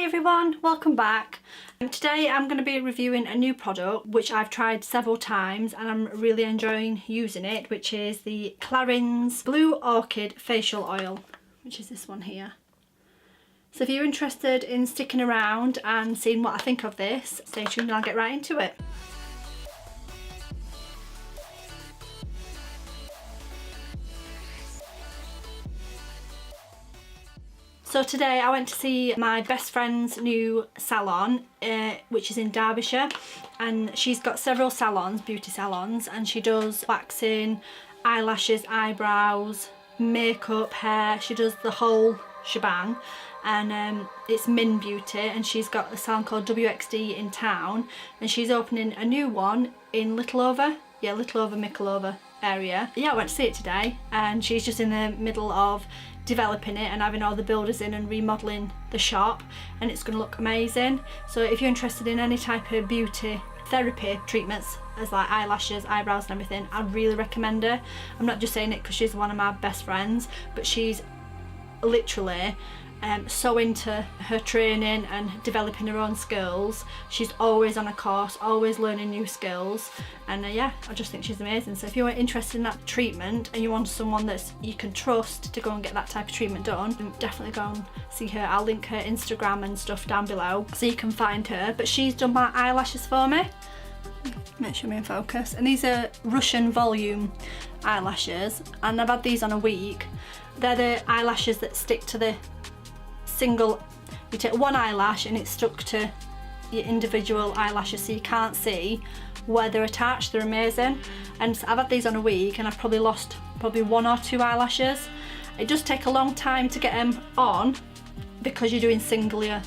Hi everyone, welcome back. Today I'm going to be reviewing a new product which I've tried several times and I'm really enjoying using it, which is the Clarins Blue Orchid Facial Oil, which is this one here. So if you're interested in sticking around and seeing what I think of this, stay tuned and I'll get right into it. So today I went to see my best friend's new salon, which is in Derbyshire, and she's got several salons, beauty salons, and she does waxing, eyelashes, eyebrows, makeup, hair. She does the whole shebang, and it's Min Beauty, and she's got a salon called WXD in town, and she's opening a new one in Littleover Mickleover area. Yeah, I went to see it today, and she's just in the middle of developing it and having all the builders in and remodeling the shop, and it's going to look amazing. So if you're interested in any type of beauty therapy treatments as like eyelashes, eyebrows and everything, I really recommend her. I'm not just saying it because she's one of my best friends, but she's literally so into her training and developing her own skills. She's always on a course, always learning new skills, and yeah, I just think she's amazing. So if you're interested in that treatment and you want someone that you can trust to go and get that type of treatment done, then definitely go and see her. I'll link her Instagram and stuff down below so you can find her. But she's done my eyelashes for me. Make sure I'm in focus. And these are Russian volume eyelashes, and I've had these on a week. They're the eyelashes that stick to the single, you take one eyelash and it's stuck to your individual eyelashes, so you can't see where they're attached. They're amazing, and I've had these on a week and I've probably lost one or two eyelashes. It does take a long time to get them on because you're doing singular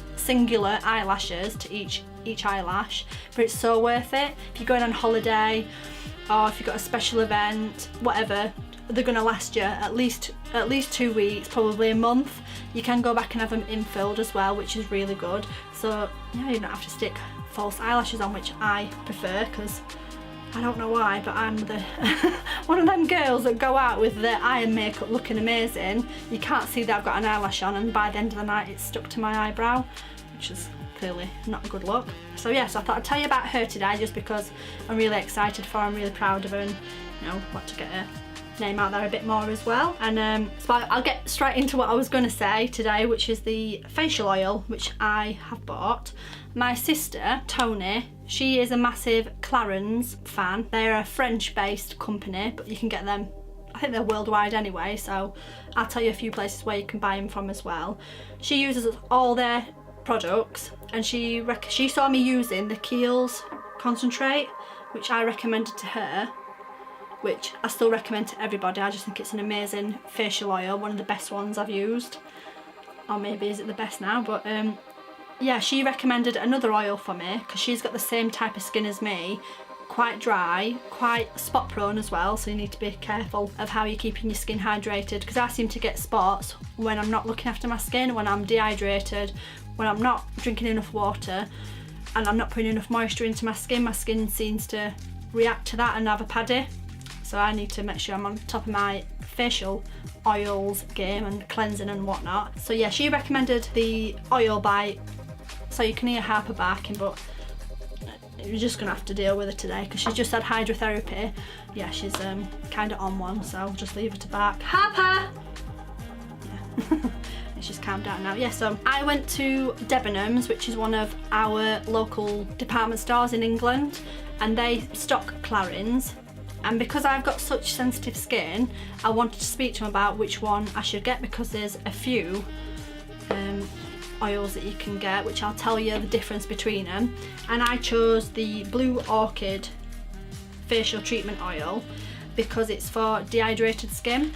eyelashes to each eyelash, but it's so worth it. If you're going on holiday or if you've got a special event, whatever, they're going to last you at least 2 weeks, probably a month. You can go back and have them infilled as well, which is really good. So yeah, you don't have to stick false eyelashes on, which I prefer, because I don't know why, but I'm the one of them girls that go out with their eye and makeup looking amazing. You can't see that I've got an eyelash on, and by the end of the night it's stuck to my eyebrow, which is clearly not a good look. So yeah, so I thought I'd tell you about her today just because I'm really excited for her. I'm really proud of her, and you know, want to get her name out there a bit more as well. And so I'll get straight into what I was going to say today, which is the facial oil, which I have bought. My sister Tony, she is a massive Clarins fan. They're a French based company, but you can get them, I think they're worldwide anyway, so I'll tell you a few places where you can buy them from as well. She uses all their products, and she saw me using the Kiehl's concentrate, which I recommended to her, which I still recommend to everybody. I just think it's an amazing facial oil, one of the best ones I've used, or maybe is it the best now, but yeah, she recommended another oil for me because she's got the same type of skin as me, quite dry, quite spot prone as well, so you need to be careful of how you're keeping your skin hydrated, because I seem to get spots when I'm not looking after my skin, when I'm dehydrated, when I'm not drinking enough water and I'm not putting enough moisture into my skin seems to react to that and have a paddy. So I need to make sure I'm on top of my facial oils game and cleansing and whatnot. So yeah, she recommended the oil by, so you can hear Harper barking, but you're just gonna have to deal with her today because she's just had hydrotherapy. Yeah, she's kind of on one, so I'll just leave her to bark. Harper! Yeah. She's calmed down now. Yeah, so I went to Debenhams, which is one of our local department stores in England, and they stock Clarins. And because I've got such sensitive skin, I wanted to speak to them about which one I should get, because there's a few oils that you can get, which I'll tell you the difference between them. And I chose the Blue Orchid Facial Treatment Oil because it's for dehydrated skin,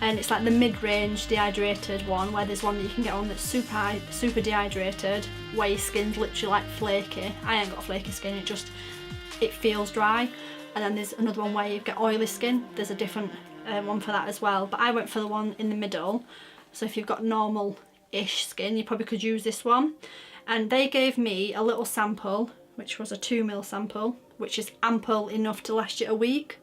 and it's like the mid-range dehydrated one, where there's one that you can get on that's super dehydrated, where your skin's literally like flaky. I ain't got flaky skin, it feels dry. And then there's another one where you get oily skin. There's a different one for that as well, but I went for the one in the middle. So if you've got normal-ish skin, you probably could use this one. And they gave me a little sample, which was a 2ml sample, which is ample enough to last you a week.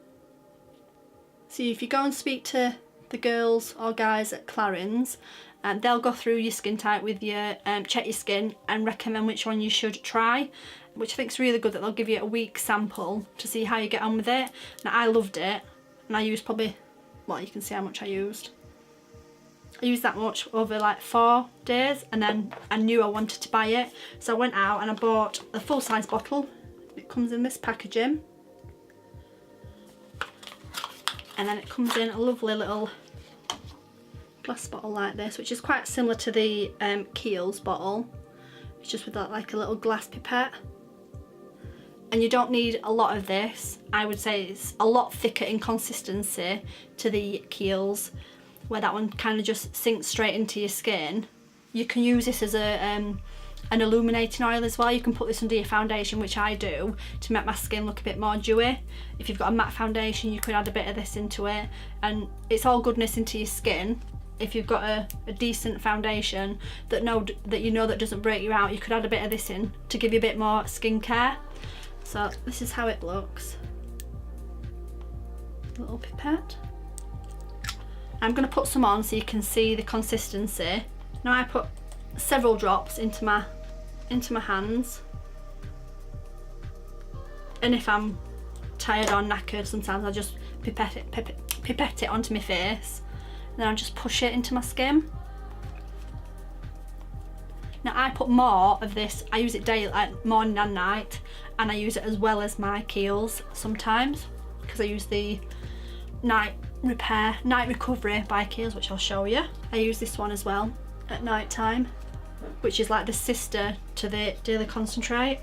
So if you go and speak to the girls or guys at Clarins, and they'll go through your skin type with you, check your skin and recommend which one you should try, which I think is really good, that they'll give you a week sample to see how you get on with it. Now I loved it, and I used probably, well, you can see how much I used. I used that much over like 4 days, and then I knew I wanted to buy it, so I went out and I bought a full-size bottle. It comes in this packaging, and then it comes in a lovely little glass bottle like this, which is quite similar to the Kiehl's bottle. It's just with that, like a little glass pipette. And you don't need a lot of this. I would say it's a lot thicker in consistency to the Kiehl's, where that one kind of just sinks straight into your skin. You can use this as a an illuminating oil as well. You can put this under your foundation, which I do, to make my skin look a bit more dewy. If you've got a matte foundation, you could add a bit of this into it, and it's all goodness into your skin. If you've got a decent foundation that you know that doesn't break you out, you could add a bit of this in to give you a bit more skincare. So this is how it looks. Little pipette. I'm going to put some on so you can see the consistency. Now I put several drops into my hands, and if I'm tired or knackered, sometimes I just pipette it onto my face, and then I just push it into my skin. Now I put more of this, I use it daily, like morning and night, and I use it as well as my Kiehl's sometimes, because I use the night recovery by Kiehl's, which I'll show you. I use this one as well at night time, which is like the sister to the Daily Concentrate.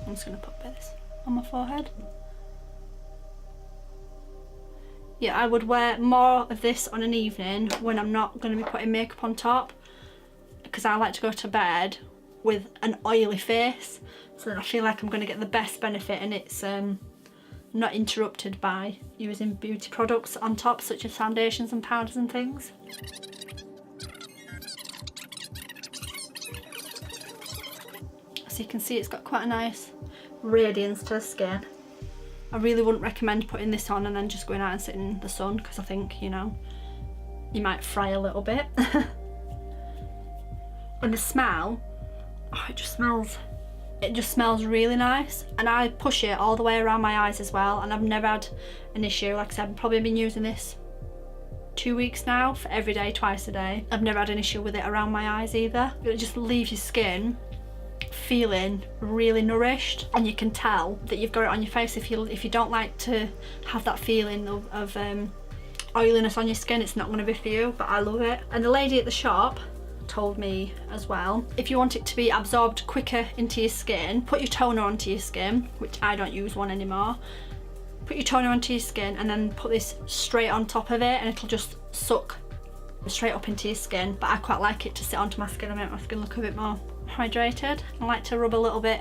I'm just going to put a bit of this on my forehead. Yeah, I would wear more of this on an evening when I'm not going to be putting makeup on top, because I like to go to bed with an oily face, so that I feel like I'm going to get the best benefit, and it's not interrupted by using beauty products on top, such as foundations and powders and things. So you can see it's got quite a nice radiance to the skin. I really wouldn't recommend putting this on and then just going out and sitting in the sun, because I think, you know, you might fry a little bit. And the smell, oh, it just smells really nice, and I push it all the way around my eyes as well, and I've never had an issue. Like I said, I've probably been using this 2 weeks now, for every day, twice a day. I've never had an issue with it around my eyes either. It just leaves your skin feeling really nourished, and you can tell that you've got it on your face. If you don't like to have that feeling of oiliness on your skin, it's not going to be for you, but I love it. And the lady at the shop told me as well, if you want it to be absorbed quicker into your skin, put your toner onto your skin, which I don't use one anymore. Put your toner onto your skin and then put this straight on top of it, and it'll just suck straight up into your skin. But I quite like it to sit onto my skin and make my skin look a bit more hydrated. I like to rub a little bit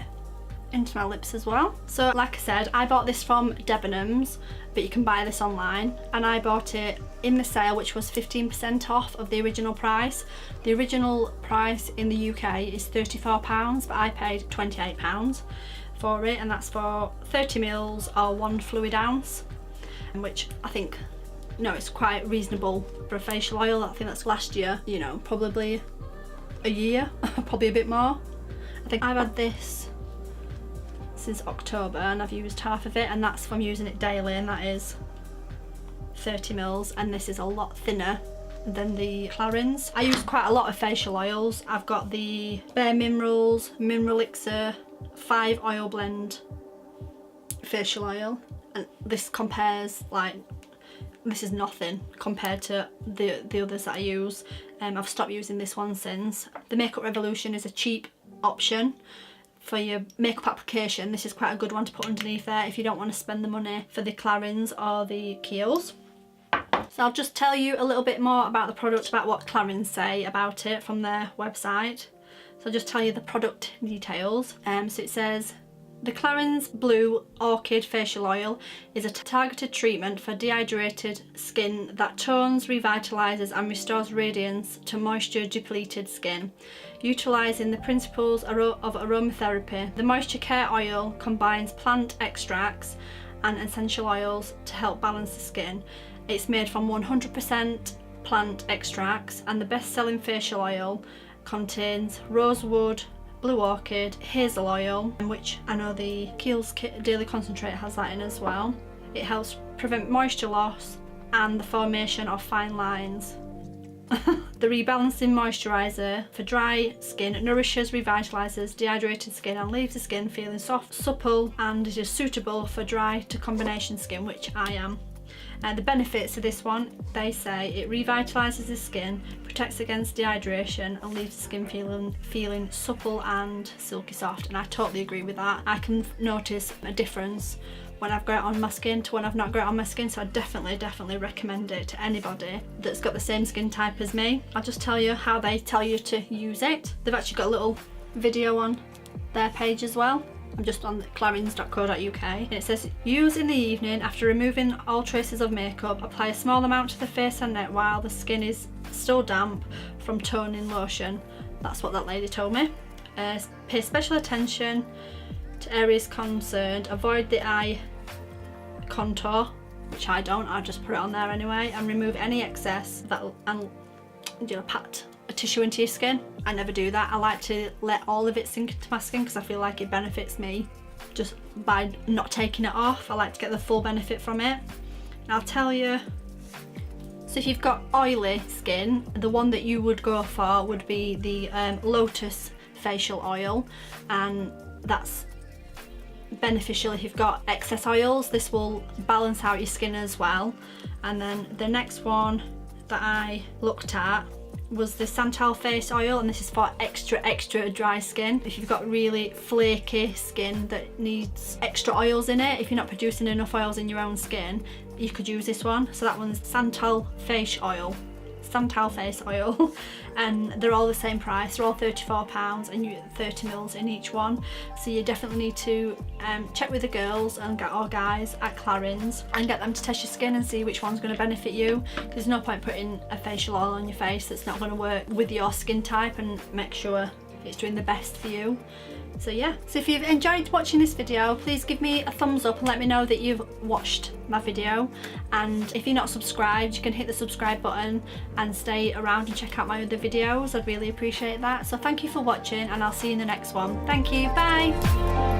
into my lips as well. So like I said, I bought this from Debenhams, but you can buy this online, and I bought it in the sale, which was 15% off of the original price. The original price in the UK is £34, but I paid £28 for it, and that's for 30 mils or 1 fluid ounce, which I think, no, it's quite reasonable for a facial oil. I think that's last year, you know, probably a year, probably a bit more. I think I've had this since October, and I've used half of it, and that's from using it daily, and that is 30 mils, and this is a lot thinner than the Clarins. I use quite a lot of facial oils. I've got the Bare Minerals, Mineral Elixir 5 oil blend facial oil, and this compares, like, this is nothing compared to the others that I use. I've stopped using this one since. The Makeup Revolution is a cheap option for your makeup application. This is quite a good one to put underneath there if you don't want to spend the money for the Clarins or the Kiehl's. So I'll just tell you a little bit more about the product, about what Clarins say about it from their website. So I'll just tell you the product details. So it says, the Clarins Blue Orchid Facial Oil is a targeted treatment for dehydrated skin that tones, revitalises and restores radiance to moisture depleted skin. Utilising the principles of aromatherapy, the Moisture Care Oil combines plant extracts and essential oils to help balance the skin. It's made from 100% plant extracts, and the best-selling facial oil contains rosewood, blue orchid, hazel oil, which I know the Kiehl's Daily Concentrate has that in as well. It helps prevent moisture loss and the formation of fine lines. The Rebalancing Moisturizer for dry skin nourishes, revitalises dehydrated skin and leaves the skin feeling soft, supple, and it is suitable for dry to combination skin, which I am. The benefits of this one, they say it revitalises the skin, protects against dehydration and leaves the skin feeling supple and silky soft, and I totally agree with that. I can notice a difference when I've got it on my skin to when I've not got it on my skin, so I definitely recommend it to anybody that's got the same skin type as me. I'll just tell you how they tell you to use it. They've actually got a little video on their page as well. I'm just on clarins.co.uk, and it says, use in the evening after removing all traces of makeup. Apply a small amount to the face and neck while the skin is still damp from toning lotion. That's what that lady told me. Pay special attention to areas concerned. Avoid the eye contour, which I don't. I just put it on there anyway, and remove any excess and pat a tissue into your skin. I never do that. I like to let all of it sink into my skin because I feel like it benefits me just by not taking it off. I like to get the full benefit from it. And I'll tell you, so if you've got oily skin, the one that you would go for would be the Lotus Facial Oil, and that's beneficial if you've got excess oils. This will balance out your skin as well. And then the next one that I looked at was the Santal Face Oil, and this is for extra dry skin. If you've got really flaky skin that needs extra oils in it, if you're not producing enough oils in your own skin, you could use this one. So that one's Santal Face Oil, and they're all the same price. They're all £34, and you get 30 mils in each one. So you definitely need to check with the girls or guys at Clarins and get them to test your skin and see which one's going to benefit you. There's no point putting a facial oil on your face that's not going to work with your skin type, and make sure it's doing the best for you. So yeah, so if you've enjoyed watching this video, please give me a thumbs up and let me know that you've watched my video. And if you're not subscribed, you can hit the subscribe button and stay around and check out my other videos. I'd really appreciate that. So thank you for watching, and I'll see you in the next one. Thank you, bye.